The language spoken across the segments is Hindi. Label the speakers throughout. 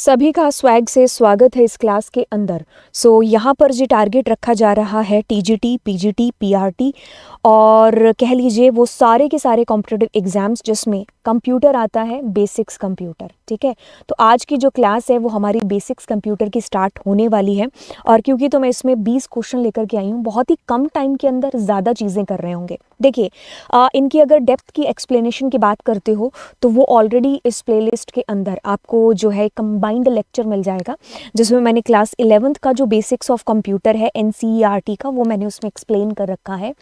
Speaker 1: सभी का स्वैग से स्वागत है इस क्लास के अंदर। यहाँ पर जो टारगेट रखा जा रहा है टीजीटी, पीजीटी, पीआरटी और कह लीजिए वो सारे के सारे कॉम्पिटिटिव एग्जाम्स जिसमें कंप्यूटर आता है, बेसिक्स कंप्यूटर। ठीक है, तो आज की जो क्लास है वो हमारी बेसिक्स कंप्यूटर की स्टार्ट होने वाली है। और क्योंकि तो मैं इसमें 20 क्वेश्चन लेकर के आई हूँ, बहुत ही कम टाइम के अंदर ज़्यादा चीज़ें कर रहे होंगे। देखिए इनकी अगर डेप्थ की एक्सप्लेनेशन की बात करते हो तो वो ऑलरेडी इस प्लेलिस्ट के अंदर आपको जो है कंबाइंड लेक्चर मिल जाएगा, जिसमें मैंने क्लास 11th का जो बेसिक्स ऑफ कंप्यूटर है एनसीईआरटी का, वो मैंने उसमें एक्सप्लेन कर रखा है।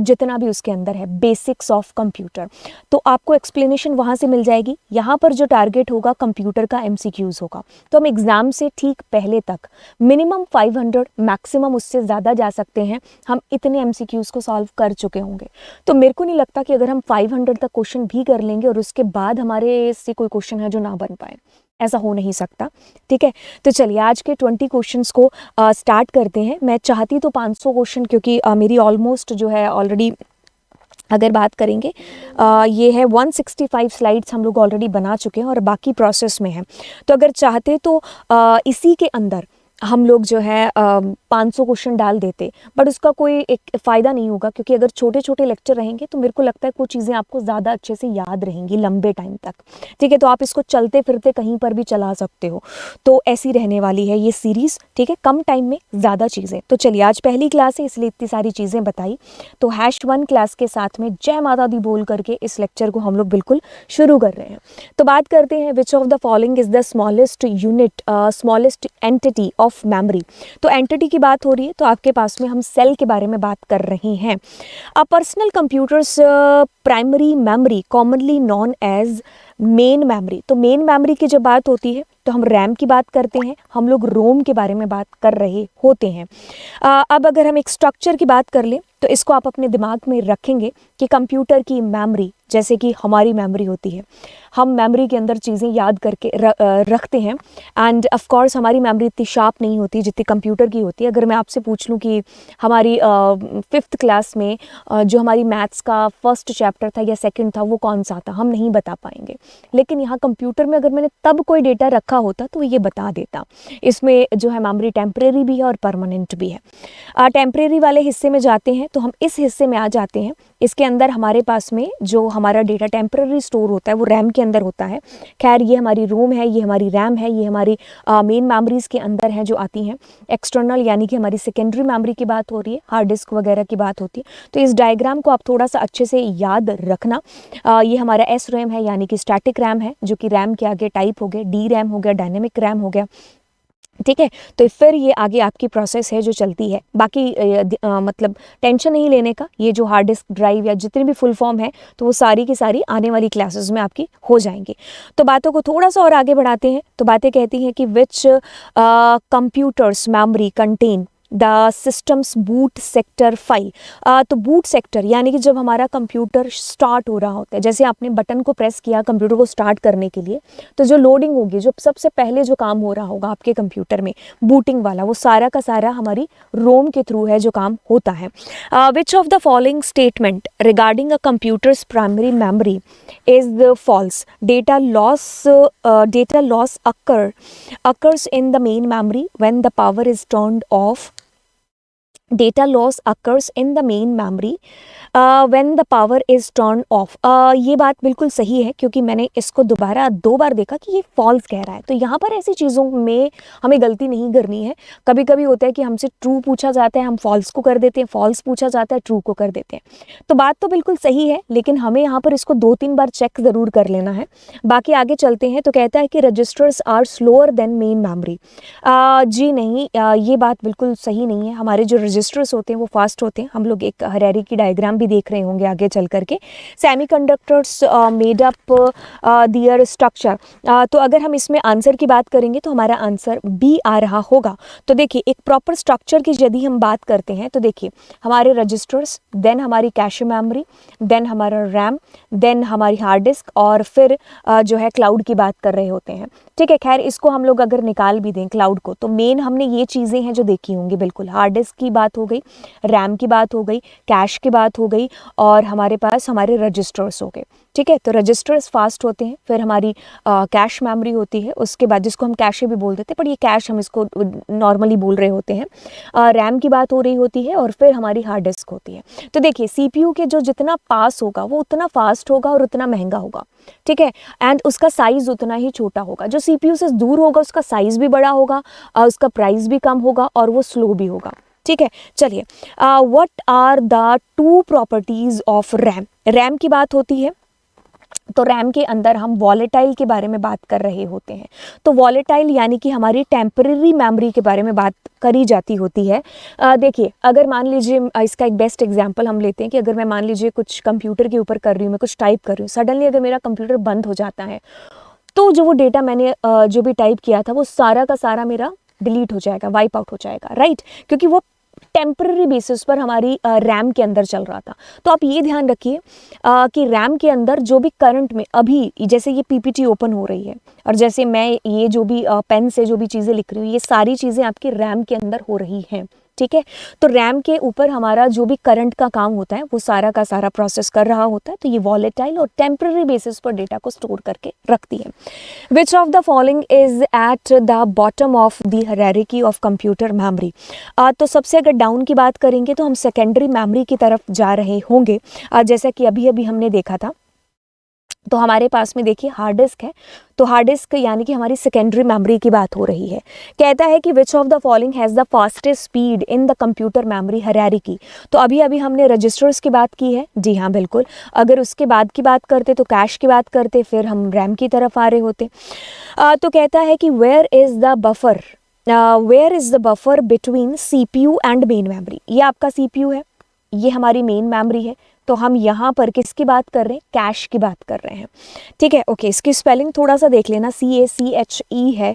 Speaker 1: जितना भी उसके अंदर है बेसिक्स ऑफ कंप्यूटर, तो आपको एक्सप्लेनेशन वहाँ से मिल जाएगी। यहाँ पर जो टारगेट होगा कंप्यूटर का एमसीक्यूज होगा, तो हम एग्ज़ाम से ठीक पहले तक मिनिमम 500, मैक्सिमम उससे ज़्यादा जा सकते हैं, हम इतने एमसीक्यूज को सॉल्व कर चुके होंगे। तो मेरे को नहीं लगता कि अगर हम 500 तक क्वेश्चन भी कर लेंगे और उसके बाद हमारे से कोई क्वेश्चन है जो ना बन पाए, ऐसा हो नहीं सकता। ठीक है, तो चलिए आज के 20 क्वेश्चंस को स्टार्ट करते हैं। मैं चाहती तो 500 क्वेश्चन, क्योंकि मेरी ऑलमोस्ट जो है ऑलरेडी अगर बात करेंगे ये है 165 स्लाइड्स हम लोग ऑलरेडी बना चुके हैं और बाकी प्रोसेस में है। तो अगर चाहते तो इसी के अंदर हम लोग जो है 500 क्वेश्चन डाल देते, बट उसका कोई एक फ़ायदा नहीं होगा, क्योंकि अगर छोटे छोटे लेक्चर रहेंगे तो मेरे को लगता है वो चीज़ें आपको ज़्यादा अच्छे से याद रहेंगी लंबे टाइम तक। ठीक है, तो आप इसको चलते फिरते कहीं पर भी चला सकते हो, तो ऐसी रहने वाली है ये सीरीज़। ठीक है, कम टाइम में ज़्यादा चीज़ें। तो चलिए आज पहली क्लास है इसलिए इतनी सारी चीज़ें बताई, तो #1 क्लास के साथ में जय माता दी बोल करके इस लेक्चर को हम लोग बिल्कुल शुरू कर रहे हैं। तो बात करते हैं, विच of the following is the smallest unit, smallest entity of memory. तो एंटिटी की बात हो रही है, तो आपके पास में हम सेल के बारे में बात कर रहे हैं। A personal computer's primary memory commonly known as main memory. तो मेन मेमोरी की जब बात होती है तो हम रैम की बात करते हैं, हम लोग रोम के बारे में बात कर रहे होते हैं। अब अगर हम एक स्ट्रक्चर की बात कर लें तो इसको आप अपने दिमाग में रखेंगे कि कंप्यूटर की मेमोरी जैसे कि हमारी मेमोरी होती है, हम मेमोरी के अंदर चीज़ें याद करके रखते हैं। एंड ऑफ कोर्स हमारी मेमोरी इतनी शार्प नहीं होती जितनी कंप्यूटर की होती है। अगर मैं आपसे पूछ लूँ कि हमारी 5th क्लास में जो हमारी मैथ्स का फर्स्ट चैप्टर था या सेकंड था वो कौन सा था, हम नहीं बता पाएंगे। लेकिन यहाँ कंप्यूटर में अगर मैंने तब कोई डेटा रखा होता तो ये बता देता। इसमें जो है मेमोरी टेम्परेरी भी है और परमानेंट भी है। टेम्परेरी वाले हिस्से में जाते हैं तो हम इस हिस्से में आ जाते हैं। इसके अंदर हमारे पास में जो हमारा डेटा टेम्परेरी स्टोर होता है वो रैम के अंदर होता है। खैर ये हमारी रोम है, ये हमारी रैम है, ये हमारी मेन मेमोरीज के अंदर हैं जो आती हैं। एक्सटर्नल यानी कि हमारी सेकेंडरी मेमोरी की बात हो रही है, हार्ड डिस्क वगैरह की बात होती है। तो इस डायग्राम को आप थोड़ा सा अच्छे से याद रखना। ये हमारा एस रैम है यानी कि स्टैटिक रैम है, जो कि रैम के आगे टाइप हो गया, डी रैम हो गया, डायनेमिक रैम हो गया। ठीक है, तो फिर ये आगे आपकी प्रोसेस है जो चलती है। बाकी मतलब टेंशन नहीं लेने का, ये जो हार्ड डिस्क ड्राइव या जितनी भी फुल फॉर्म है तो वो सारी की सारी आने वाली क्लासेस में आपकी हो जाएंगी। तो बातों को थोड़ा सा और आगे बढ़ाते हैं। तो बातें कहती हैं कि which computers memory contain the systems boot sector file. तो बूट सेक्टर यानी कि जब हमारा कंप्यूटर स्टार्ट हो रहा होता है, जैसे आपने बटन को प्रेस किया कंप्यूटर को स्टार्ट करने के लिए, तो जो लोडिंग होगी, जो सबसे पहले जो काम हो रहा होगा आपके कंप्यूटर में बूटिंग वाला, वो सारा का सारा हमारी रोम के थ्रू है जो काम होता है। Which of the following statement regarding a computer's primary memory is false. Data loss occurs in the main memory when the power is turned off. Data loss occurs in the main memory when the power is turned off. ये बात बिल्कुल सही है, क्योंकि मैंने इसको दोबारा 2 बार देखा कि ये फॉल्स कह रहा है। तो यहाँ पर ऐसी चीज़ों में हमें गलती नहीं करनी है। कभी कभी होता है कि हमसे ट्रू पूछा जाता है, हम फॉल्स को कर देते हैं, फॉल्स पूछा जाता है, ट्रू को कर देते हैं। तो बात तो बिल्कुल सही है, लेकिन हमें यहाँ पर इसको 2-3 बार चेक ज़रूर कर लेना है। बाकी आगे चलते हैं। तो कहता है कि registers are slower than main memory. जी नहीं, ये बात बिल्कुल सही नहीं है। हमारे जो रजिस्टर्स होते हैं वो फास्ट होते हैं। हम लोग एक हरेरी की डायग्राम भी देख रहे होंगे आगे चल करके। सेमीकंडक्टर्स मेड अप दियर स्ट्रक्चर। तो अगर हम इसमें आंसर की बात करेंगे तो हमारा आंसर बी आ रहा होगा। तो देखिए एक प्रॉपर स्ट्रक्चर की यदि हम बात करते हैं तो देखिए हमारे रजिस्टर्स, देन हमारी कैश मेमोरी, देन हमारा रैम, देन हमारी हार्ड डिस्क और फिर जो है क्लाउड की बात कर रहे होते हैं। ठीक है, खैर इसको हम लोग अगर निकाल भी दें क्लाउड को, तो मेन हमने ये चीज़ें हैं जो देखी होंगी। बिल्कुल हार्ड डिस्क की बात बात हो गई, रैम की बात हो गई, कैश की बात हो गई, और हमारे पास हमारे रजिस्टर्स हो गए। ठीक है, तो रजिस्टर्स फास्ट होते हैं, फिर हमारी कैश मेमोरी होती है, उसके बाद जिसको हम कैशे भी बोल देते हैं, पर ये कैश हम इसको नॉर्मली बोल रहे होते हैं। रैम की बात हो रही होती है, और फिर हमारी हार्ड डिस्क होती है। तो देखिए सीपीयू के जो जितना पास होगा वो उतना फास्ट होगा और उतना महंगा होगा। ठीक है, एंड उसका साइज उतना ही छोटा होगा। जो सीपीयू से दूर होगा उसका साइज भी बड़ा होगा, उसका प्राइस भी कम होगा, और वो स्लो भी होगा। ठीक है, चलिए, what are the two properties of RAM. RAM की बात होती है, तो रैम के अंदर हम वॉलेटाइल के बारे में बात कर रहे होते हैं। तो वॉलेटाइल यानी कि हमारी टेम्पररी मेमोरी के बारे में बात करी जाती होती है। देखिए, अगर मान लीजिए इसका एक बेस्ट एग्जांपल हम लेते हैं कि अगर मैं मान लीजिए कुछ कंप्यूटर के ऊपर कर रही हूँ, मैं कुछ टाइप कर रही हूँ, सडनली अगर मेरा कंप्यूटर बंद हो जाता है, तो जो वो डेटा मैंने जो भी टाइप किया था वो सारा का सारा मेरा डिलीट हो जाएगा, वाइप आउट हो जाएगा, राइट, क्योंकि वो टेम्पररी बेसिस पर हमारी रैम के अंदर चल रहा था। तो आप ये ध्यान रखिए कि रैम के अंदर जो भी करंट में अभी जैसे ये पीपीटी ओपन हो रही है, और जैसे मैं ये जो भी पेन से जो भी चीज़ें लिख रही हूँ, ये सारी चीज़ें आपकी रैम के अंदर हो रही हैं। ठीक है, तो रैम के ऊपर हमारा जो भी करंट का काम होता है वो सारा का सारा प्रोसेस कर रहा होता है। तो ये वॉलेटाइल और टेम्पररी बेसिस पर डेटा को स्टोर करके रखती है। Which of the following is at the bottom of the hierarchy of computer memory. तो सबसे अगर डाउन की बात करेंगे तो हम सेकेंडरी मेमोरी की तरफ जा रहे होंगे। जैसा कि अभी अभी हमने देखा था, तो हमारे पास में देखिए हार्ड डिस्क है, तो हार्ड डिस्क यानी कि हमारी सेकेंडरी मेमोरी की बात हो रही है। कहता है कि which of the following has the fastest speed in the computer memory hierarchy. तो अभी अभी हमने रजिस्टर्स की बात की है, जी हाँ बिल्कुल। अगर उसके बाद की बात करते तो कैश की बात करते, फिर हम रैम की तरफ आ रहे होते। तो कहता है कि where is the buffer between CPU and main memory. ये आपका CPU है, ये हमारी मेन मेमोरी है, तो हम यहाँ पर किसकी बात कर रहे हैं, कैश की बात कर रहे हैं। ठीक है, ओके, इसकी स्पेलिंग थोड़ा सा देख लेना, CACHE है।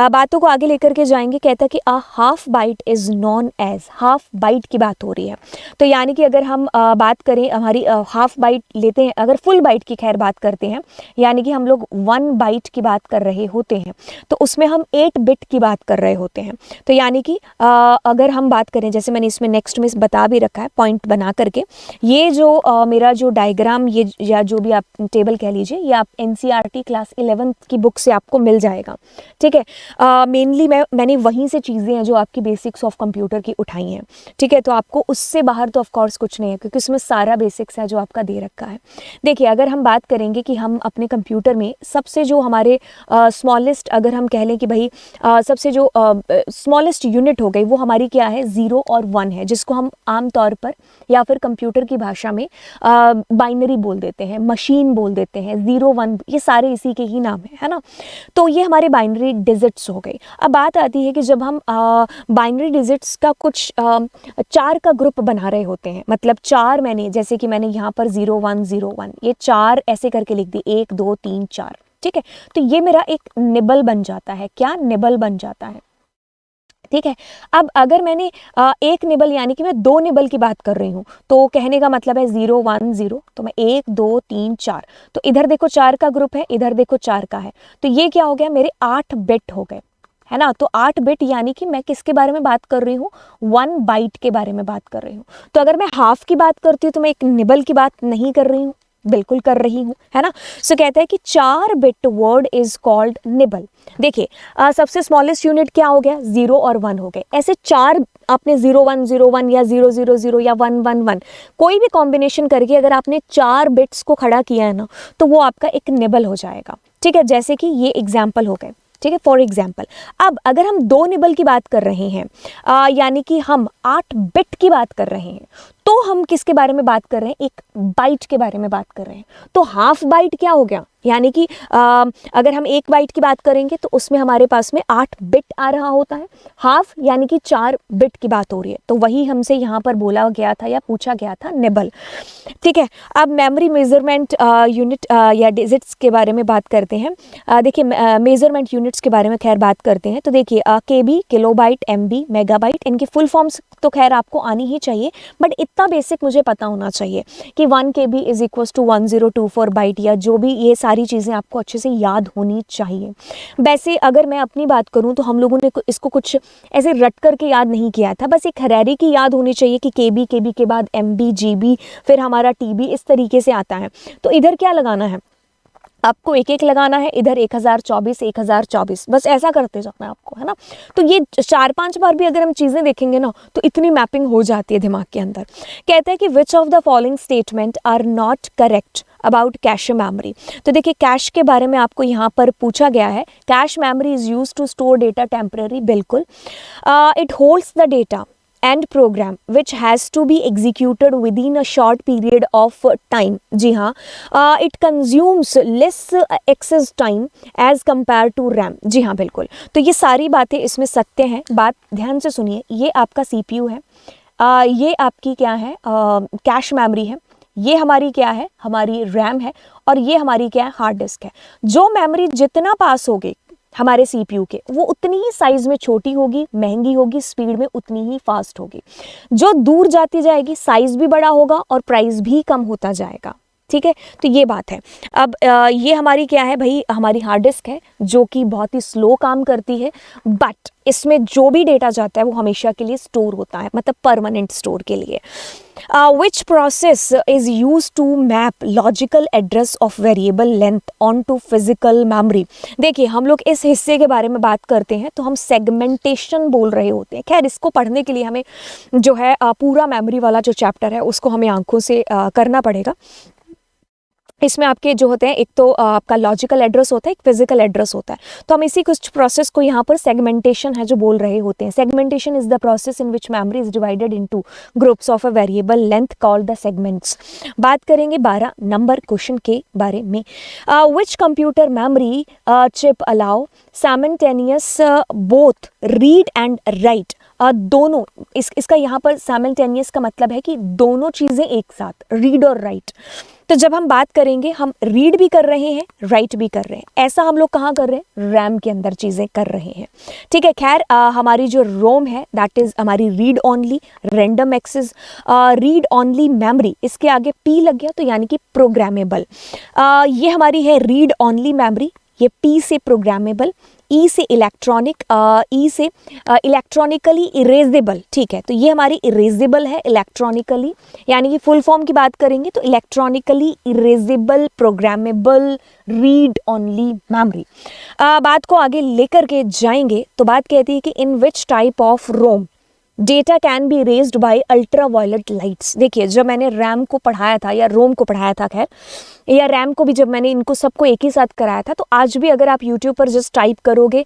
Speaker 1: बातों को आगे लेकर के जाएंगे। कहता है कि a half byte is known as, half byte की बात हो रही है। तो यानी कि अगर हम बात करें हमारी हाफ बाइट लेते हैं, अगर फुल बाइट की खैर बात करते हैं, यानी कि हम लोग 1 बाइट की बात कर रहे होते हैं, तो उसमें हम 8 बिट की बात कर रहे होते हैं। तो यानी कि अगर हम बात करें, जैसे मैंने इसमें नेक्स्ट में बता भी रखा है पॉइंट बना करके, ये जो मेरा जो डायग्राम ये या जो भी आप टेबल कह लीजिए, ये आप NCERT क्लास 11 की बुक से आपको मिल जाएगा। ठीक है, मेनली मैंने वहीं से चीज़ें हैं जो आपकी बेसिक्स ऑफ कंप्यूटर की उठाई हैं। ठीक है, तो आपको उससे बाहर तो ऑफ कोर्स कुछ नहीं है, क्योंकि उसमें सारा बेसिक्स है जो आपका दे रखा है। देखिए, अगर हम बात करेंगे कि हम अपने कंप्यूटर में सबसे जो हमारे स्मॉलेस्ट, अगर हम कह लें कि भाई सबसे जो स्मॉलेस्ट यूनिट हो गई वो हमारी क्या है, 0 और 1 है, जिसको हम आम तौर पर या फिर कंप्यूटर की भाषा में बाइनरी बोल देते हैं, मशीन बोल देते हैं, 0 1, ये सारे इसी के ही नाम है ना। तो ये हमारे बाइनरी डिजिट्स हो गए। अब बात आती है कि जब हम बाइनरी डिजिट्स का कुछ 4 का ग्रुप बना रहे होते हैं, मतलब 4 मैंने जैसे कि मैंने यहाँ पर 0 1 0 1 ये 4 ऐसे करके लिख दी, 1 2 3 4। ठीक है, तो ये मेरा एक निबल बन जाता है। क्या निबल बन जाता है? ठीक है, अब अगर मैंने एक निबल यानी कि मैं 2 निबल की बात कर रही हूँ, तो कहने का मतलब है 0 1 0, तो मैं 1 2 3 4, तो इधर देखो 4 का ग्रुप है, इधर देखो 4 का है, तो ये क्या हो गया, मेरे 8 बिट हो गए, है ना। तो 8 बिट यानी कि मैं किसके बारे में बात कर रही हूँ, 1 बाइट के बारे में बात कर रही हूँ। तो अगर मैं हाफ की बात करती हूँ तो मैं एक निबल की बात नहीं कर रही हूँ, बिल्कुल कर रही हूँ, है ना। सो कहता है कि 4 bit word is called nibble. देखिए, सबसे स्मॉलेस्ट यूनिट क्या हो गया, 0 और 1 हो गए। ऐसे 4 आपने 0 1 0 1 या 0 0 0 या 1 1 1 कोई भी कॉम्बिनेशन करके अगर आपने 4 बिट्स को खड़ा किया है ना, तो वो आपका एक निबल हो जाएगा। ठीक है, जैसे कि ये एग्जाम्पल हो गए। ठीक है, फॉर एग्जाम्पल अब अगर हम 2 निबल की बात कर रहे हैं, यानी कि हम 8 बिट की बात कर रहे हैं, तो हम किसके बारे में बात कर रहे हैं, एक बाइट के बारे में बात कर रहे हैं। तो हाफ बाइट क्या हो गया, यानी कि अगर हम 1 बाइट की बात करेंगे तो उसमें हमारे पास में 8 बिट आ रहा होता है, हाफ यानी कि 4 बिट की बात हो रही है। तो वही हमसे यहाँ पर बोला गया था या पूछा गया था, निबल। ठीक है, अब मेमोरी मेजरमेंट यूनिट या डिजिट्स के बारे में बात करते हैं। देखिए, मेजरमेंट यूनिट्स के बारे में खैर बात करते हैं, तो देखिए KB, किलोबाइट, MB, मेगाबाइट, इनकी फुल फॉर्म्स तो खैर आपको आनी ही चाहिए, बट इतना बेसिक मुझे पता होना चाहिए कि 1 KB is equals to 1024 byte, या जो भी ये सारी सारी चीज़ें आपको अच्छे से याद होनी चाहिए। वैसे अगर मैं अपनी बात करूं तो हम लोगों ने इसको कुछ ऐसे रट करके याद नहीं किया था, बस एक हरेरी की याद होनी चाहिए कि केबी, केबी के बाद एमबी, जीबी, फिर हमारा टीबी, इस तरीके से आता है। तो इधर क्या लगाना है, आपको एक एक लगाना है, इधर 1024 1024, बस ऐसा करते जाना है आपको, है ना। तो ये 4-5 बार भी अगर हम चीज़ें देखेंगे ना तो इतनी मैपिंग हो जाती है दिमाग के अंदर। कहता है कि which of the following statement are not correct about cache memory. तो देखिए कैश के बारे में आपको यहाँ पर पूछा गया है। Cache memory is use to store data temporary, बिल्कुल। It holds the data and program which has to be executed within a short period of time। जी हाँ, it consumes less excess time as compared to RAM। जी हाँ बिल्कुल। तो ये सारी बातें इसमें सत्य हैं। बात ध्यान से सुनिए, ये आपका CPU है, ये आपकी क्या है, कैश मेमोरी है, ये हमारी क्या है, हमारी रैम है, और ये हमारी क्या है, हार्ड डिस्क है। जो मेमोरी जितना पास होगी हमारे CPU के, वो उतनी ही साइज में छोटी होगी, महंगी होगी, स्पीड में उतनी ही फास्ट होगी। जो दूर जाती जाएगी साइज भी बड़ा होगा और प्राइस भी कम होता जाएगा। ठीक है, तो ये बात है। अब ये हमारी क्या है भाई, हमारी हार्ड डिस्क है जो कि बहुत ही स्लो काम करती है, बट इसमें जो भी डेटा जाता है वो हमेशा के लिए स्टोर होता है, मतलब परमानेंट स्टोर के लिए। Which process is use to map logical address of variable length on to physical memory. देखिए हम लोग इस हिस्से के बारे में बात करते हैं तो हम सेगमेंटेशन बोल रहे होते हैं। खैर इसको पढ़ने के लिए हमें जो है पूरा मेमोरी वाला जो चैप्टर है उसको हमें आंखों से करना पड़ेगा। इसमें आपके जो होते हैं, एक तो आपका लॉजिकल एड्रेस होता है, एक फिजिकल एड्रेस होता है। तो हम इसी कुछ प्रोसेस को यहाँ पर सेगमेंटेशन है जो बोल रहे होते हैं। Segmentation is the process in which memory is divided into groups of a variable length called the segments. बात करेंगे 12 नंबर क्वेश्चन के बारे में। Which computer memory chip allow simultaneous both read and write. दोनों, इसका यहाँ पर साइमल्टेनियस का मतलब है कि दोनों चीज़ें एक साथ, रीड और राइट। तो जब हम बात करेंगे, हम रीड भी कर रहे हैं, राइट भी कर रहे हैं। ऐसा हम लोग कहाँ कर रहे हैं, रैम के अंदर चीज़ें कर रहे हैं। ठीक है, खैर हमारी जो रोम है दैट इज़ हमारी read only, random access read only memory, इसके आगे पी लग गया तो यानी कि प्रोग्रामेबल। ये हमारी है रीड ओनली मेमोरी, ये पी से प्रोग्रामेबल, ई से इलेक्ट्रॉनिक, ई से इलेक्ट्रॉनिकली इरेजेबल। ठीक है, तो ये हमारी इरेजेबल है इलेक्ट्रॉनिकली, यानी कि फुल फॉर्म की बात करेंगे तो electronically erasable programmable read only memory. बात को आगे लेकर के जाएंगे तो बात कहती है कि in which type of ROM data can be raised by ultraviolet lights. देखिए जब मैंने रैम को पढ़ाया था या रोम को पढ़ाया था, खैर या रैम को भी, जब मैंने इनको सबको एक ही साथ कराया था, तो आज भी अगर आप यूट्यूब पर जस्ट टाइप करोगे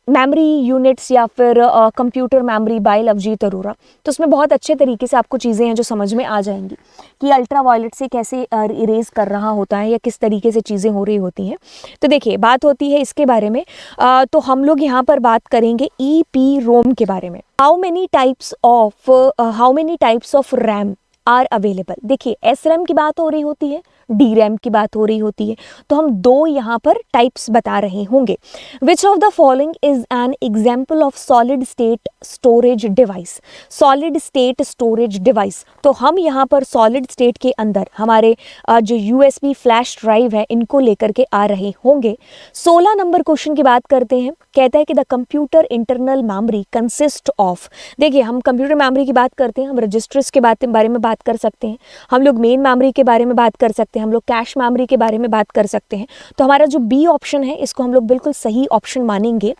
Speaker 1: मेमोरी यूनिट्स या फिर computer memory by Lovejeet Arora, तो उसमें बहुत अच्छे तरीके से आपको चीज़ें हैं जो समझ में आ जाएंगी कि अल्ट्रा वायलेट से कैसे इरेज कर रहा होता है या किस तरीके से चीज़ें हो रही होती हैं। तो देखिए बात होती है इसके बारे में। तो हम लोग यहाँ पर बात करेंगे EEPROM के बारे में। How many types of RAM are available. देखिए SRAM की बात हो रही होती है, DRAM की बात हो रही होती है, तो हम दो यहाँ पर टाइप्स बता रहे होंगे। विच of the following is an example of solid state storage device. Solid state storage device, तो हम यहाँ पर सॉलिड स्टेट के अंदर हमारे जो USB फ्लैश ड्राइव है इनको लेकर के आ रहे होंगे। 16 नंबर क्वेश्चन की बात करते हैं। कहता है कि the computer internal memory consist of. देखिए हम कंप्यूटर मेमोरी की बात करते हैं, हम रजिस्टर्स के बारे में बात कर सकते हैं, हम लोग मेन मेमोरी के बारे में बात कर सकते हैं, हम लोग कैश मेमोरी के बारे में बात कर सकते हैं। तो हमारा जो बी ऑप्शन है इसको हम लोग बिल्कुल सही ऑप्शन मानेंगे।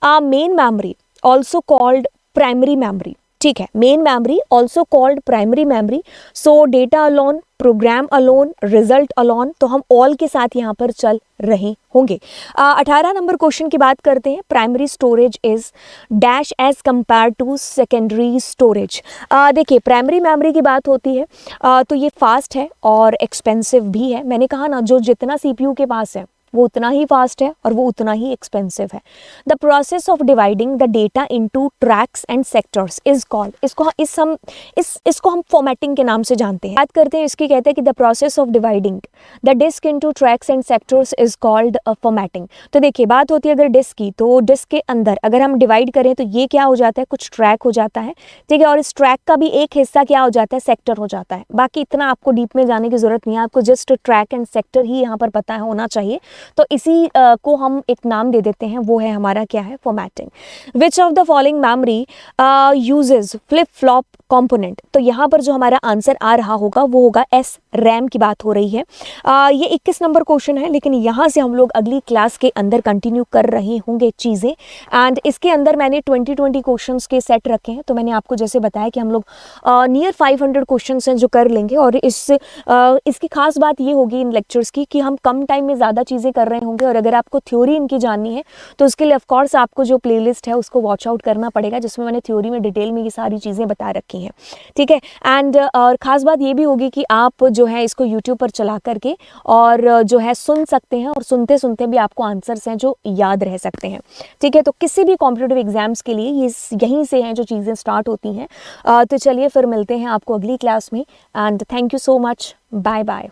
Speaker 1: Main memory also called primary memory. ठीक है, main memory also called primary memory. So data alone, program alone, result alone, तो हम ऑल के साथ यहाँ पर चल रहे होंगे। 18 नंबर क्वेश्चन की बात करते हैं। Primary storage is dash as compare to secondary storage. देखिए प्राइमरी मेमोरी की बात होती है तो ये फास्ट है और एक्सपेंसिव भी है। मैंने कहा ना जो जितना CPU के पास है वो उतना ही फास्ट है और वो उतना ही एक्सपेंसिव है। The process of dividing the data into tracks and sectors is called, इसको हम फॉर्मेटिंग के नाम से जानते हैं। बात करते हैं इसकी, कहते हैं कि the process of dividing the disk into tracks and sectors is called formatting. तो देखिए बात होती है अगर डिस्क की, तो डिस्क के अंदर अगर हम डिवाइड करें तो ये क्या हो जाता है, कुछ ट्रैक हो जाता है, ठीक है, और इस ट्रैक का भी एक हिस्सा क्या हो जाता है, सेक्टर हो जाता है। बाकी इतना आपको डीप में जाने की जरूरत नहीं है, आपको जस्ट ट्रैक एंड सेक्टर ही यहाँ पर पता होना चाहिए। तो इसी को हम एक नाम दे देते हैं, वो है हमारा क्या है, formatting. Which of the following memory uses flip flop component. तो यहाँ पर जो हमारा आंसर आ रहा होगा वो होगा एस, रैम की बात हो रही है। ये 21 नंबर क्वेश्चन है, लेकिन यहाँ से हम लोग अगली क्लास के अंदर कंटिन्यू कर रहे होंगे चीज़ें। एंड इसके अंदर मैंने 20 क्वेश्चंस के सेट रखे हैं। तो मैंने आपको जैसे बताया कि हम लोग नियर 500 क्वेश्चंस हैं जो कर लेंगे, और इसकी खास बात ये होगी इन लेक्चर्स की कि हम कम टाइम में ज़्यादा चीज़ें कर रहे होंगे। और अगर आपको थ्योरी इनकी जाननी है तो उसके लिए ऑफकोर्स आपको जो प्लेलिस्ट है उसको वॉच आउट करना पड़ेगा, जिसमें मैंने थ्योरी में डिटेल में ये सारी चीज़ें बता रखी हैं, ठीक है। एंड और ख़ास बात ये भी होगी कि आप जो है इसको यूट्यूब पर चला करके और जो है सुन सकते हैं, और सुनते सुनते भी आपको आंसर्स हैं जो याद रह सकते हैं, ठीक है। तो किसी भी कॉम्पिटिटिव एग्जाम्स के लिए ये यहीं से हैं जो चीज़ें स्टार्ट होती हैं। तो चलिए फिर मिलते हैं आपको अगली क्लास में, and thank you so much, bye bye.